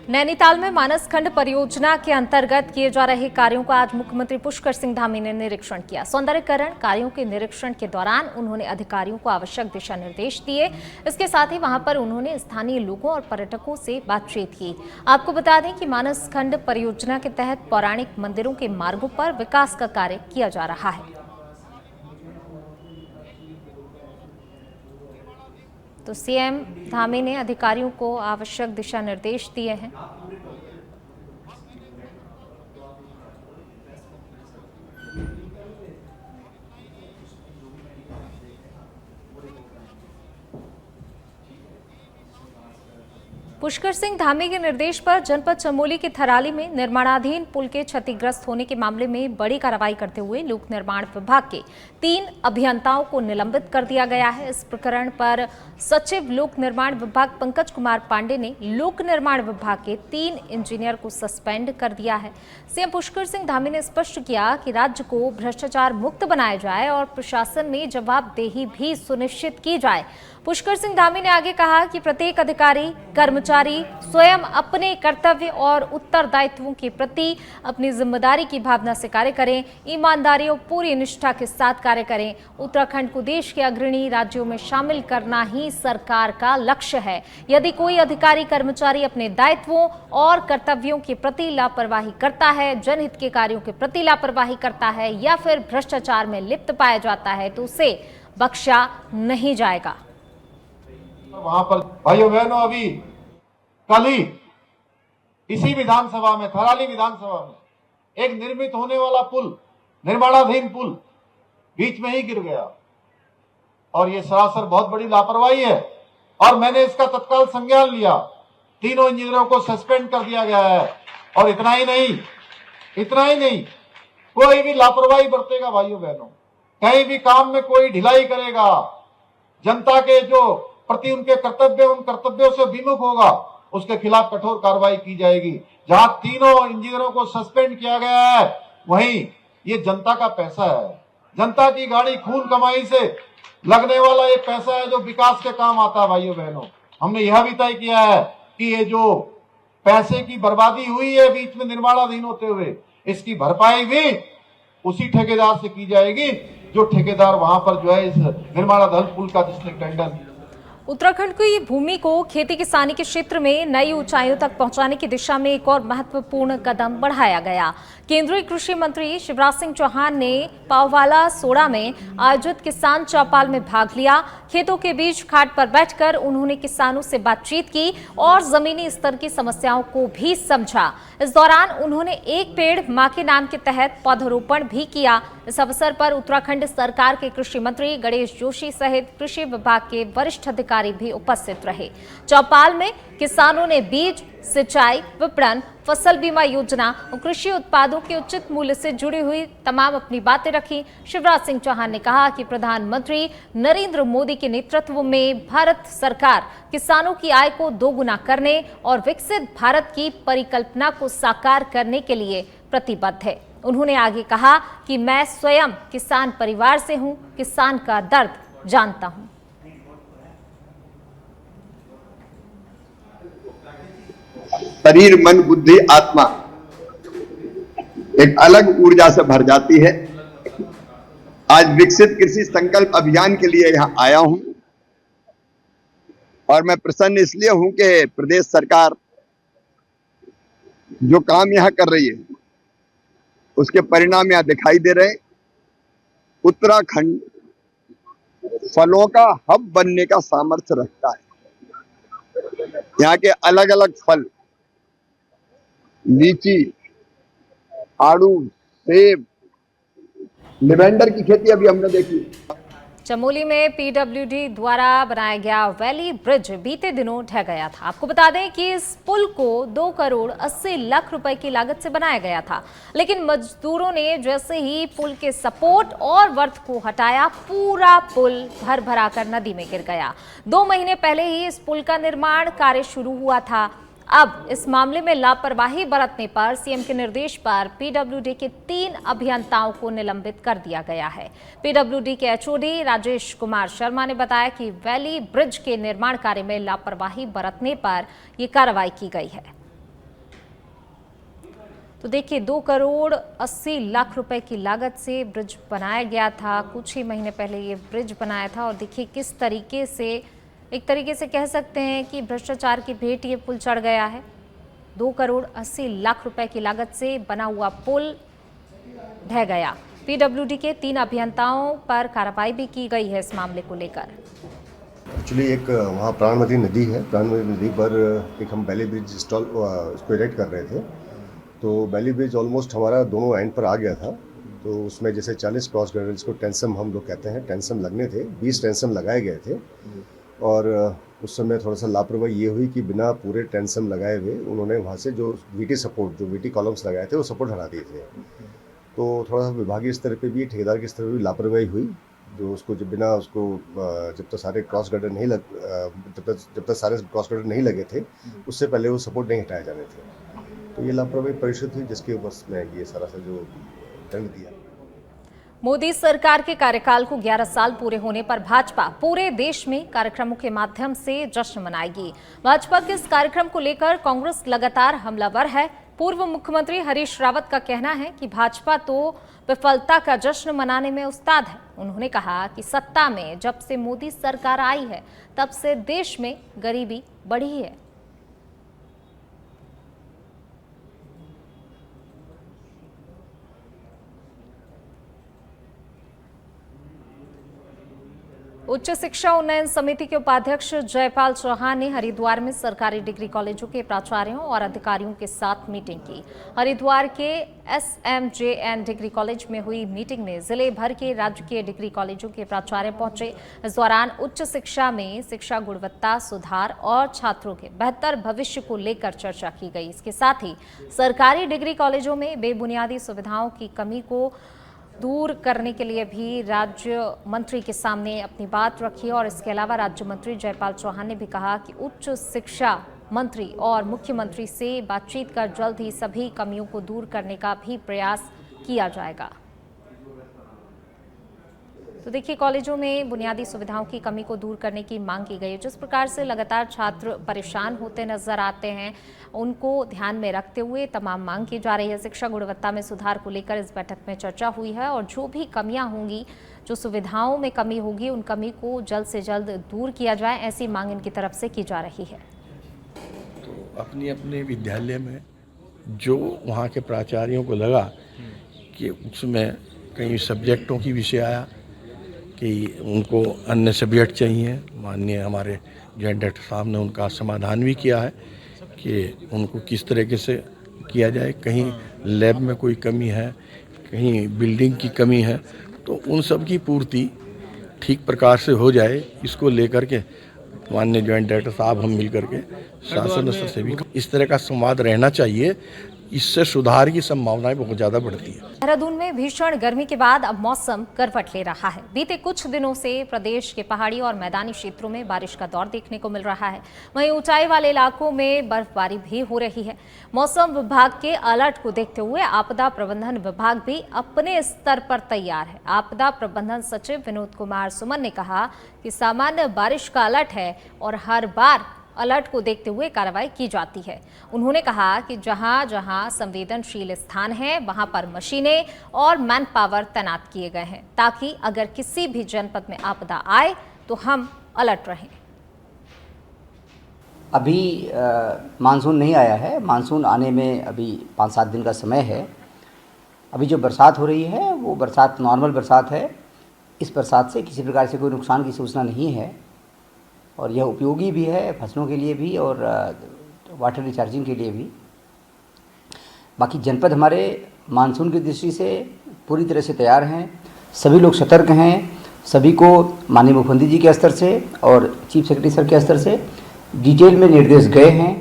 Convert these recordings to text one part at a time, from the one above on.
नैनीताल में मानस खंड परियोजना के अंतर्गत किए जा रहे कार्यों का आज मुख्यमंत्री पुष्कर सिंह धामी ने निरीक्षण किया। सौंदर्यीकरण कार्यों के निरीक्षण के दौरान उन्होंने अधिकारियों को आवश्यक दिशा निर्देश दिए। इसके साथ ही वहां पर उन्होंने स्थानीय लोगों और पर्यटकों से बातचीत की। आपको बता दें कि मानस खंड परियोजना के तहत पौराणिक मंदिरों के मार्गों पर विकास का कार्य किया जा रहा है। तो सीएम धामी ने अधिकारियों को आवश्यक दिशा निर्देश दिए हैं। पुष्कर सिंह धामी के निर्देश पर जनपद चमोली के थराली में निर्माणाधीन पुल के क्षतिग्रस्त होने के मामले में बड़ी कार्रवाई करते हुए लोक निर्माण विभाग के 3 अभियंताओं को निलंबित कर दिया गया है। इस प्रकरण पर सचिव लोक निर्माण विभाग पंकज कुमार पांडे ने लोक निर्माण विभाग के 3 इंजीनियर को सस्पेंड कर दिया है। सीएम पुष्कर सिंह धामी ने स्पष्ट किया कि राज्य को भ्रष्टाचार मुक्त बनाया जाए और प्रशासन में जवाबदेही भी सुनिश्चित की जाए। पुष्कर सिंह धामी ने आगे कहा कि प्रत्येक अधिकारी कर्मचारी स्वयं अपने कर्तव्य और उत्तरदायित्वों के प्रति अपनी जिम्मेदारी की भावना से कार्य करें, ईमानदारी और पूरी निष्ठा के साथ कार्य करें। उत्तराखंड को देश के अग्रणी राज्यों में शामिल करना ही सरकार का लक्ष्य है। यदि कोई अधिकारी कर्मचारी अपने दायित्वों और कर्तव्यों के प्रति लापरवाही करता है, जनहित के कार्यों के प्रति लापरवाही करता है या फिर भ्रष्टाचार में लिप्त पाया जाता है तो उसे बख्शा नहीं जाएगा। वहां पर भाइयों बहनों, अभी कल ही इसी विधानसभा में, थराली विधानसभा में एक निर्मित होने वाला पुल, निर्माणाधीन पुल बीच में ही गिर गया और ये सरासर बहुत बड़ी लापरवाही है और मैंने इसका तत्काल संज्ञान लिया। 3 इंजीनियरों को सस्पेंड कर दिया गया है और इतना ही नहीं, कोई भी लापरवाही बरतेगा भाइयों बहनों, कहीं भी काम में कोई ढिलाई करेगा, जनता के जो प्रति उनके कर्तव्य, उन कर्तव्यों से विमुख होगा, उसके खिलाफ कठोर कार्रवाई की जाएगी। जहां 3 इंजीनियरों को सस्पेंड किया गया है, वहीं ये जनता का पैसा है, जनता की गाड़ी खून कमाई से लगने वाला ये पैसा है जो विकास के काम आता है। भाइयों बहनों, हमने यह भी तय किया है कि ये जो पैसे की बर्बादी हुई है बीच में निर्माणाधीन होते हुए, इसकी भरपाई भी उसी ठेकेदार से की जाएगी जो ठेकेदार वहां पर जो है इस निर्माणाधीन पुल का जिसने टेंडर। उत्तराखंड की भूमि को खेती किसानी के क्षेत्र में नई ऊंचाइयों तक पहुंचाने की दिशा में एक और महत्वपूर्ण कदम बढ़ाया गया। केंद्रीय कृषि मंत्री शिवराज सिंह चौहान ने पाववाला सोड़ा में आयोजित किसान चौपाल में भाग लिया। खेतों के बीच खाट पर बैठकर उन्होंने किसानों से बातचीत की और जमीनी स्तर की समस्याओं को भी समझा। इस दौरान उन्होंने एक पेड़ मां के नाम के तहत पौधरोपण भी किया। इस अवसर पर उत्तराखंड सरकार के कृषि मंत्री गणेश जोशी सहित कृषि विभाग के वरिष्ठ अधिकारी भी उपस्थित रहे। चौपाल में किसानों ने बीज, सिंचाई, विपणन, फसल बीमा योजना और कृषि उत्पादों के उचित मूल्य से जुड़ी हुई तमाम अपनी बातें रखी। शिवराज सिंह चौहान ने कहा कि प्रधानमंत्री नरेंद्र मोदी के नेतृत्व में भारत सरकार किसानों की आय को दोगुना करने और विकसित भारत की परिकल्पना को साकार करने के लिए प्रतिबद्ध है। उन्होंने आगे कहा कि मैं स्वयं किसान परिवार से हूं, किसान का दर्द जानता हूं। शरीर, मन, बुद्धि, आत्मा एक अलग ऊर्जा से भर जाती है। आज विकसित कृषि संकल्प अभियान के लिए यहां आया हूं और मैं प्रसन्न इसलिए हूं कि प्रदेश सरकार जो काम यहां कर रही है उसके परिणाम यहां दिखाई दे रहे हैं। उत्तराखंड फलों का हब बनने का सामर्थ्य रखता है। यहाँ के अलग अलग फल, लीची, आड़ू, सेब, लेवेंडर की खेती अभी हमने देखी। चमोली में पीडब्ल्यूडी द्वारा बनाया गया वैली ब्रिज बीते दिनों ढह गया था। आपको बता दें कि इस पुल को 2 करोड़ 80 लाख रुपए की लागत से बनाया गया था, लेकिन मजदूरों ने जैसे ही पुल के सपोर्ट और वर्थ को हटाया, पूरा पुल भर भराकर नदी में गिर गया। 2 महीने पहले ही इस पुल का निर्माण कार्य शुरू हुआ था। अब इस मामले में लापरवाही बरतने पर सीएम के निर्देश पर पीडब्ल्यूडी के 3 अभियंताओं को निलंबित कर दिया गया है। पीडब्ल्यूडी के एचओडी राजेश कुमार शर्मा ने बताया कि वैली ब्रिज के निर्माण कार्य में लापरवाही बरतने पर यह कार्रवाई की गई है। तो देखिए 2 करोड़ 80 लाख रुपए की लागत से ब्रिज बनाया गया था। कुछ ही महीने पहले ये ब्रिज बनाया था और देखिए किस तरीके से, एक तरीके से कह सकते हैं कि भ्रष्टाचार की भेंट ये पुल चढ़ गया है। 2 करोड़ 80 लाख रुपए की लागत से बना हुआ पुल ढह गया। पीडब्ल्यूडी के 3 अभियंताओं पर कार्रवाई भी की गई है इस मामले को लेकर। एक्चुअली एक वहाँ प्राणमती नदी है, प्राणमती नदी पर एक हम बैली ब्रिज इंस्टॉल उसको इरेक्ट कर रहे थे। तो बैली ब्रिज ऑलमोस्ट हमारा दोनों एंड पर आ गया था। तो उसमें जैसे 40 क्रॉस गर्डर, जिसको टेंसम हम लोग कहते हैं, टेंसम लगने थे, 20 टेंसम लगाए गए थे। और उस समय थोड़ा सा लापरवाही ये हुई कि बिना पूरे टेंसम लगाए हुए उन्होंने वहाँ से जो वीटी सपोर्ट, जो वीटी कॉलम्स लगाए थे, वो सपोर्ट हटा दिए थे। तो थोड़ा सा विभागीय स्तर पे भी, ठेकेदार के स्तर पे भी लापरवाही हुई, जो उसको जब बिना उसको जब तक सारे क्रॉस गर्डर नहीं जब तक सारे क्रॉस गर्डर नहीं लगे थे, उससे पहले वो सपोर्ट नहीं हटाए जाने थे। तो ये लापरवाही परिषद थी, जिसके ऊपर में ये सारा सा जो दंड दिया। मोदी सरकार के कार्यकाल को 11 साल पूरे होने पर भाजपा पूरे देश में कार्यक्रमों के माध्यम से जश्न मनाएगी। भाजपा के इस कार्यक्रम को लेकर कांग्रेस लगातार हमलावर है। पूर्व मुख्यमंत्री हरीश रावत का कहना है कि भाजपा तो विफलता का जश्न मनाने में उस्ताद है। उन्होंने कहा कि सत्ता में जब से मोदी सरकार आई है, तब से देश में गरीबी बढ़ी है। उच्च शिक्षा उन्नयन समिति के उपाध्यक्ष जयपाल चौहान ने हरिद्वार में सरकारी डिग्री कॉलेजों के प्राचार्यों और अधिकारियों के साथ मीटिंग की। हरिद्वार के SMJN डिग्री कॉलेज में हुई मीटिंग में जिले भर के राजकीय डिग्री कॉलेजों के प्राचार्य पहुंचे। इस दौरान उच्च शिक्षा में शिक्षा गुणवत्ता सुधार और छात्रों के बेहतर भविष्य को लेकर चर्चा की गई। इसके साथ ही सरकारी डिग्री कॉलेजों में बेबुनियादी सुविधाओं की कमी को दूर करने के लिए भी राज्य मंत्री के सामने अपनी बात रखी। और इसके अलावा राज्य मंत्री जयपाल चौहान ने भी कहा कि उच्च शिक्षा मंत्री और मुख्यमंत्री से बातचीत कर जल्द ही सभी कमियों को दूर करने का भी प्रयास किया जाएगा। तो देखिए कॉलेजों में बुनियादी सुविधाओं की कमी को दूर करने की मांग की गई है। जिस प्रकार से लगातार छात्र परेशान होते नजर आते हैं, उनको ध्यान में रखते हुए तमाम मांग की जा रही है। शिक्षा गुणवत्ता में सुधार को लेकर इस बैठक में चर्चा हुई है और जो भी कमियां होंगी, जो सुविधाओं में कमी होगी, उन कमी को जल्द से जल्द दूर किया जाए, ऐसी मांग इनकी तरफ से की जा रही है। तो अपने अपने विद्यालय में जो वहाँ के प्राचार्यों को लगा कि उसमें कई सब्जेक्टों की विषय आया कि उनको अन्य सब्जेक्ट चाहिए, माननीय हमारे जॉइंट डायरेक्टर साहब ने उनका समाधान भी किया है कि उनको किस तरीके से किया जाए। कहीं लैब में कोई कमी है, कहीं बिल्डिंग की कमी है, तो उन सब की पूर्ति ठीक प्रकार से हो जाए, इसको लेकर के माननीय जॉइंट डायरेक्टर साहब हम मिल करके शासन स्तर से भी इस तरह का संवाद रहना चाहिए। इससे सुधार की संभावनाएं बहुत ज़्यादा बढ़ती है। देहरादून में भीषण गर्मी के बाद अब मौसम करवट ले रहा है। बीते कुछ दिनों से प्रदेश के पहाड़ी और मैदानी क्षेत्रों में बारिश का दौर देखने को मिल रहा है। वहीं ऊंचाई वाले इलाकों में बर्फबारी भी हो रही है। मौसम विभाग के अलर्ट को देखते हुए आपदा प्रबंधन विभाग भी अपने स्तर पर तैयार है। आपदा प्रबंधन सचिव विनोद कुमार सुमन ने कहा कि सामान्य बारिश का अलर्ट है और हर बार अलर्ट को देखते हुए कार्रवाई की जाती है। उन्होंने कहा कि जहां जहां संवेदनशील स्थान है, वहां पर मशीनें और मैन पावर तैनात किए गए हैं, ताकि अगर किसी भी जनपद में आपदा आए तो हम अलर्ट रहें। अभी मानसून नहीं आया है। मानसून आने में अभी 5-7 दिन का समय है। अभी जो बरसात हो रही है वो बरसात नॉर्मल बरसात है। इस बरसात से किसी प्रकार से कोई नुकसान की सूचना नहीं है और यह उपयोगी भी है फसलों के लिए भी और वाटर रिचार्जिंग के लिए भी। बाकी जनपद हमारे मानसून की दृष्टि से पूरी तरह से तैयार हैं। सभी लोग सतर्क हैं। सभी को माननीय मुख्यमंत्री जी के स्तर से और चीफ सेक्रेटरी सर के स्तर से डिटेल में निर्देश गए हैं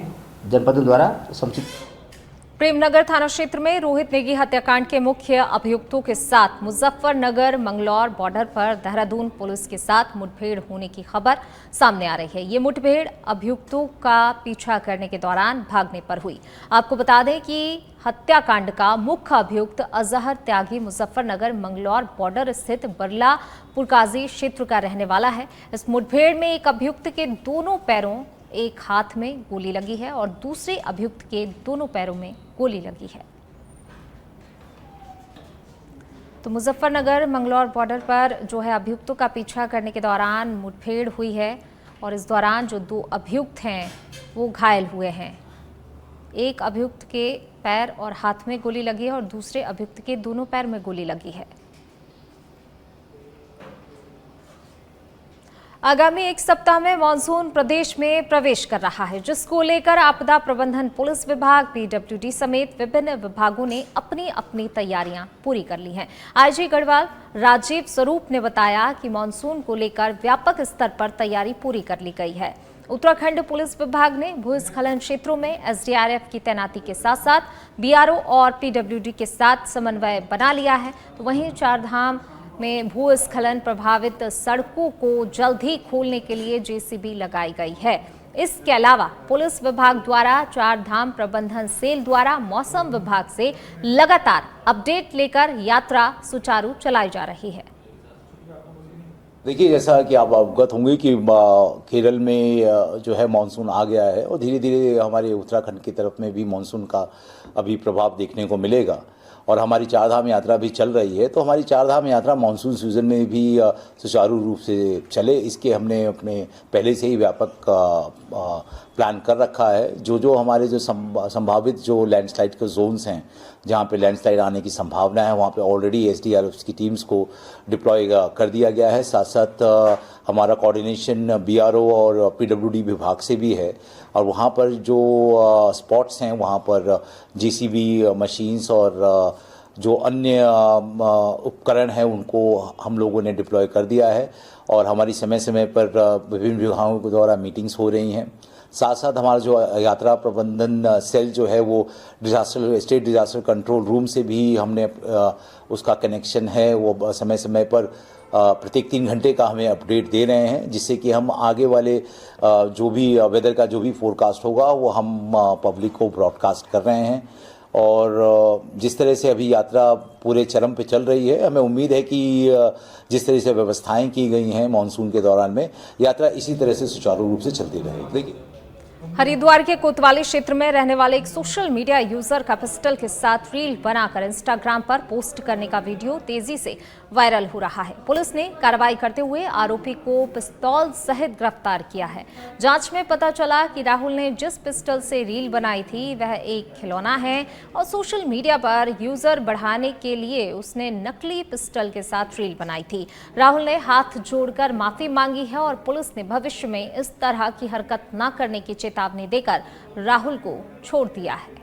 जनपदों द्वारा समुचित। प्रेमनगर थाना क्षेत्र में रोहित नेगी हत्याकांड के मुख्य अभियुक्तों के साथ मुजफ्फरनगर मंगलौर बॉर्डर पर देहरादून पुलिस के साथ मुठभेड़ होने की खबर सामने आ रही है। ये मुठभेड़ अभियुक्तों का पीछा करने के दौरान भागने पर हुई। आपको बता दें कि हत्याकांड का मुख्य अभियुक्त अजहर त्यागी मुजफ्फरनगर मंगलौर बॉर्डर स्थित बरला पुरकाजी क्षेत्र का रहने वाला है। इस मुठभेड़ में एक अभियुक्त के दोनों पैरों, एक हाथ में गोली लगी है और दूसरे अभियुक्त के दोनों पैरों में गोली लगी है। तो मुजफ्फरनगर मंगलौर बॉर्डर पर जो है अभियुक्तों का पीछा करने के दौरान मुठभेड़ हुई है और इस दौरान जो 2 अभियुक्त हैं वो घायल हुए हैं। एक अभियुक्त के पैर और हाथ में गोली लगी है और दूसरे अभियुक्त के दोनों पैर में गोली लगी है। आगामी 1 सप्ताह में मानसून प्रदेश में प्रवेश कर रहा है, जिसको लेकर आपदा प्रबंधन पुलिस विभाग, पीडब्ल्यूडी समेत विभिन्न विभागों ने अपनी अपनी तैयारियां पूरी कर ली हैं। आईजी गढ़वाल राजीव स्वरूप ने बताया कि मानसून को लेकर व्यापक स्तर पर तैयारी पूरी कर ली गई है। उत्तराखंड पुलिस विभाग ने भूस्खलन क्षेत्रों में एसडीआरएफ की तैनाती के साथ साथ बीआरओ और पीडब्ल्यूडी के साथ समन्वय बना लिया है। तो वहीं चारधाम में भूस्खलन प्रभावित सड़कों को जल्द ही खोलने के लिए जेसीबी लगाई गई है। इसके अलावा पुलिस विभाग द्वारा चारधाम प्रबंधन सेल द्वारा मौसम विभाग से लगातार अपडेट लेकर यात्रा सुचारू चलाई जा रही है। देखिए, जैसा कि आप अवगत होंगे कि केरल में जो है मानसून आ गया है और धीरे धीरे हमारे उत्तराखंड की तरफ में भी मानसून का अभी प्रभाव देखने को मिलेगा और हमारी चारधाम यात्रा भी चल रही है। तो हमारी चारधाम यात्रा मानसून सीजन में भी सुचारू रूप से चले, इसके हमने अपने पहले से ही व्यापक प्लान कर रखा है। जो हमारे जो संभावित जो लैंडस्लाइड के जोन्स हैं, जहाँ पे लैंडस्लाइड आने की संभावना है, वहाँ पे ऑलरेडी एसडीआरएफ की टीम्स को डिप्लॉय कर दिया गया है। साथ साथ हमारा कोऑर्डिनेशन बीआरओ और पीडब्ल्यूडी विभाग से भी है और वहाँ पर जो स्पॉट्स हैं वहाँ पर जेसीबी मशीन्स और जो अन्य उपकरण हैं उनको हम लोगों ने डिप्लॉय कर दिया है और हमारी समय समय पर विभिन्न विभागों के द्वारा मीटिंग्स हो रही हैं। साथ साथ हमारा जो यात्रा प्रबंधन सेल जो है वो स्टेट डिजास्टर कंट्रोल रूम से भी हमने उसका कनेक्शन है। वो समय समय पर प्रत्येक 3 घंटे का हमें अपडेट दे रहे हैं, जिससे कि हम आगे वाले जो भी वेदर का जो भी फोरकास्ट होगा वो हम पब्लिक को ब्रॉडकास्ट कर रहे हैं। और जिस तरह से अभी यात्रा पूरे चरम पे चल रही है, हमें उम्मीद है कि जिस तरह से व्यवस्थाएं की गई हैं मानसून के दौरान में, यात्रा इसी तरह से सुचारू रूप से चलती रहेगी। देखिए, हरिद्वार के कोतवाली क्षेत्र में रहने वाले एक सोशल मीडिया यूजर का पिस्टल के साथ रील बनाकर इंस्टाग्राम पर पोस्ट करने का वीडियो तेजी से वायरल हो रहा है। पुलिस ने कार्रवाई करते हुए आरोपी को पिस्तौल सहित गिरफ्तार किया है। जांच में पता चला कि राहुल ने जिस पिस्टल से रील बनाई थी वह एक खिलौना है और सोशल मीडिया पर यूजर बढ़ाने के लिए उसने नकली पिस्टल के साथ रील बनाई थी। राहुल ने हाथ जोड़कर माफी मांगी है और पुलिस ने भविष्य में इस तरह की हरकत न करने की चेतावनी देकर राहुल को छोड़ दिया है।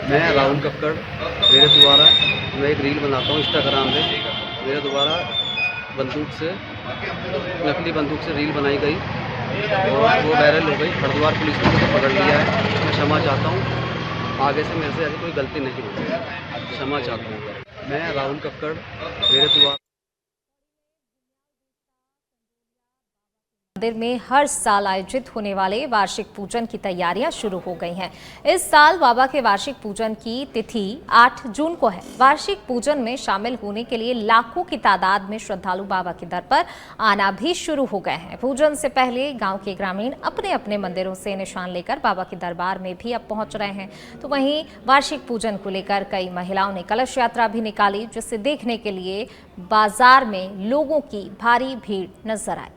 मैं राहुल कक्कड़, मेरे द्वारा मैं एक रील बनाता हूँ इंस्टाग्राम पे। मेरे द्वारा नकली बंदूक से रील बनाई गई और वो वायरल हो गई। हरिद्वार पुलिस ने मुझे पकड़ लिया है। मैं क्षमा चाहता हूँ, आगे से मेरे से ऐसी कोई गलती नहीं होगी। क्षमा चाहता हूँ। मैं राहुल कक्कड़, मेरे द्वारा मंदिर में हर साल आयोजित होने वाले वार्षिक पूजन की तैयारियां शुरू हो गई हैं। इस साल बाबा के वार्षिक पूजन की तिथि 8 जून को है। वार्षिक पूजन में शामिल होने के लिए लाखों की तादाद में श्रद्धालु बाबा के दर पर आना भी शुरू हो गए हैं। पूजन से पहले गांव के ग्रामीण अपने अपने मंदिरों से निशान लेकर बाबा के दरबार में भी अब पहुंच रहे हैं। तो वहीं वार्षिक पूजन को लेकर कई महिलाओं ने कलश यात्रा भी निकाली, जिसे देखने के लिए बाजार में लोगों की भारी भीड़ नजर आई।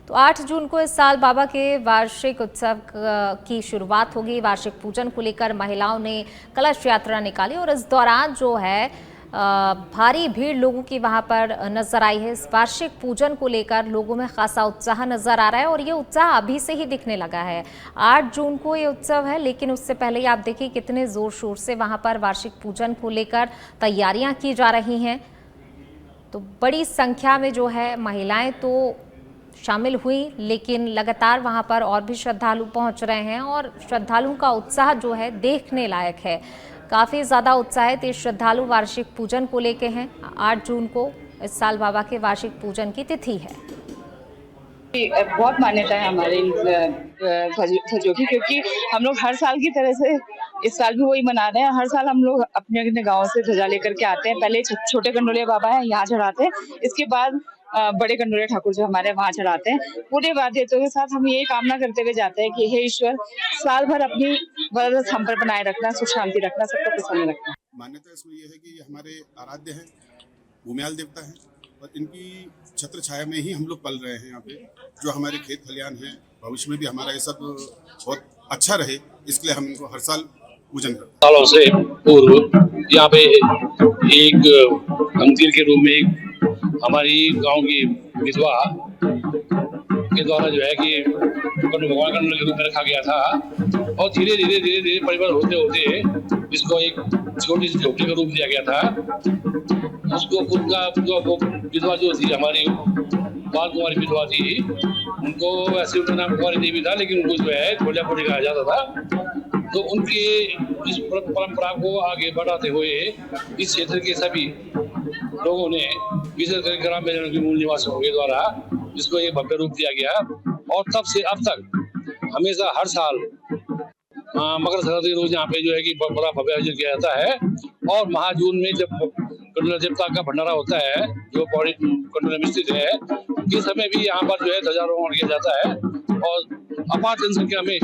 तो 8 जून को इस साल बाबा के वार्षिक उत्सव की शुरुआत होगी। वार्षिक पूजन को लेकर महिलाओं ने कलश यात्रा निकाली और इस दौरान जो है भारी भीड़ लोगों की वहां पर नजर आई है। इस वार्षिक पूजन को लेकर लोगों में खासा उत्साह नजर आ रहा है और ये उत्साह अभी से ही दिखने लगा है। 8 जून को ये उत्सव है, लेकिन उससे पहले आप देखिए कितने जोर शोर से वहां पर वार्षिक पूजन को लेकर तैयारियां की जा रही हैं। तो बड़ी संख्या में जो है महिलाएं तो शामिल हुई, लेकिन लगातार वहां पर और भी श्रद्धालु पहुंच रहे हैं और श्रद्धालुओं का उत्साह जो है देखने लायक है। काफ़ी ज़्यादा उत्साहित ये श्रद्धालु वार्षिक पूजन को लेके हैं। 8 जून को इस साल बाबा के वार्षिक पूजन की तिथि है। बहुत मान्यता है हमारे ध्वजों की, क्योंकि हम लोग हर साल की तरह से इस साल भी वही मना रहे हैं। हर साल हम लोग अपने अपने गाँव से ध्वजा लेकर के आते हैं। पहले छोटे कंडोलिया बाबा है, यहाँ चढ़ाते हैं। इसके बाद बड़े कंडोले ठाकुर जो हमारे वहाँ चढ़ाते हैं। पूरे वाद्यों के साथ हम यही कामना करते हुए जाते हैं कि हे ईश्वर, साल भर अपनी वरदत हम पर बनाए रखना, सुख शांति रखना, सबको प्रसन्न रखना। मान्यता इसमें यह है कि ये हमारे आराध्य हैं, भूमियाल देवता हैं और इनकी छत्र छाया में ही हम लोग पल रहे हैं। यहाँ पे जो हमारे खेत खलियान हैं, भविष्य में भी हमारा ये सब बहुत अच्छा रहे, इसलिए हम इनको हर साल पूजन करते हैं। सालों से पूर्व यहाँ पे एक मंदिर के रूप में एक हमारी गांव की विधवा के द्वारा जो है कि भगवान का रूप में रखा गया था और धीरे धीरे परिवर्तन होते होते इसको एक छोटी सी झोपड़ी का रूप दिया गया था। उसको विधवा जो थी हमारी बाल कुमारी विधवा थी, उनको वैसे उनका नाम कुमारी देवी था, लेकिन उनको जो है ढोलियापुरी कहा जाता था। तो उनके इस परंपरा को आगे बढ़ाते हुए इस क्षेत्र के सभी लोगों ने विशेषकर ग्राम के मूल निवासियों के द्वारा इसको एक भव्य रूप दिया गया और तब से अब तक हमेशा हर साल मकर संक्रांति के रोज यहाँ पे जो है कि बड़ा भव्य आयोजन किया जाता है। और महाजून में जब कंडोला देवता का भंडारा होता है जो पौड़ी कंडोला में स्थित है, इस समय भी यहाँ पर जो है ध्वजारोहण किया जाता है और अपार जनसंख्या में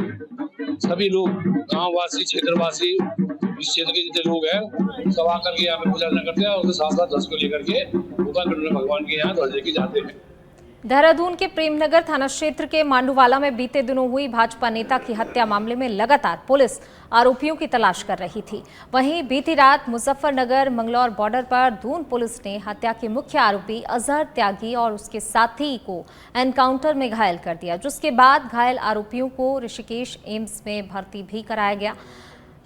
सभी लोग गाँववासी, क्षेत्रवासी, इस क्षेत्र के जितने लोग हैं सब आकर के यहाँ पे पूजा अर्चना करते हैं और उसके साथ साथ ध्वज को लेकर के भगवान के यहाँ ध्वज लेके जाते हैं। देहरादून के प्रेमनगर थाना क्षेत्र के मांडूवाला में बीते दिनों हुई भाजपा नेता की हत्या मामले में लगातार पुलिस आरोपियों की तलाश कर रही थी। वहीं बीती रात मुजफ्फरनगर मंगलौर बॉर्डर पर दून पुलिस ने हत्या के मुख्य आरोपी अजहर त्यागी और उसके साथी को एनकाउंटर में घायल कर दिया, जिसके बाद घायल आरोपियों को ऋषिकेश एम्स में भर्ती भी कराया गया।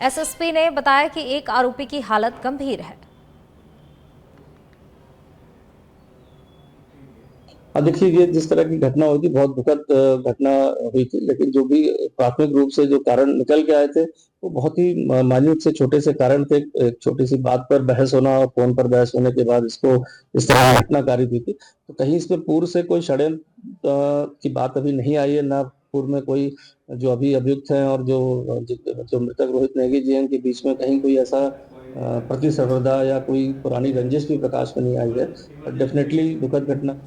एसएसपी ने बताया कि एक आरोपी की हालत गंभीर है। देखिए, ये जिस तरह की घटना हुई थी बहुत दुखद घटना हुई थी, लेकिन जो भी प्राथमिक रूप से जो कारण निकल के आए थे वो बहुत ही मान्यूट से छोटे से कारण थे। एक छोटी सी बात पर बहस होना और फोन पर बहस होने के बाद इसको इस तरह घटना कारित हुई थी। तो कहीं इसमें पूर्व से कोई षड्यंत्र की बात अभी नहीं आई है, ना पूर्व में कोई जो अभी अभियुक्त हैं और जो मृतक रोहित नेगी जी हैं के बीच में कहीं कोई ऐसा प्रतिस्पर्धा या कोई पुरानी रंजिश भी प्रकाश में नहीं आई है। डेफिनेटली दुखद घटना।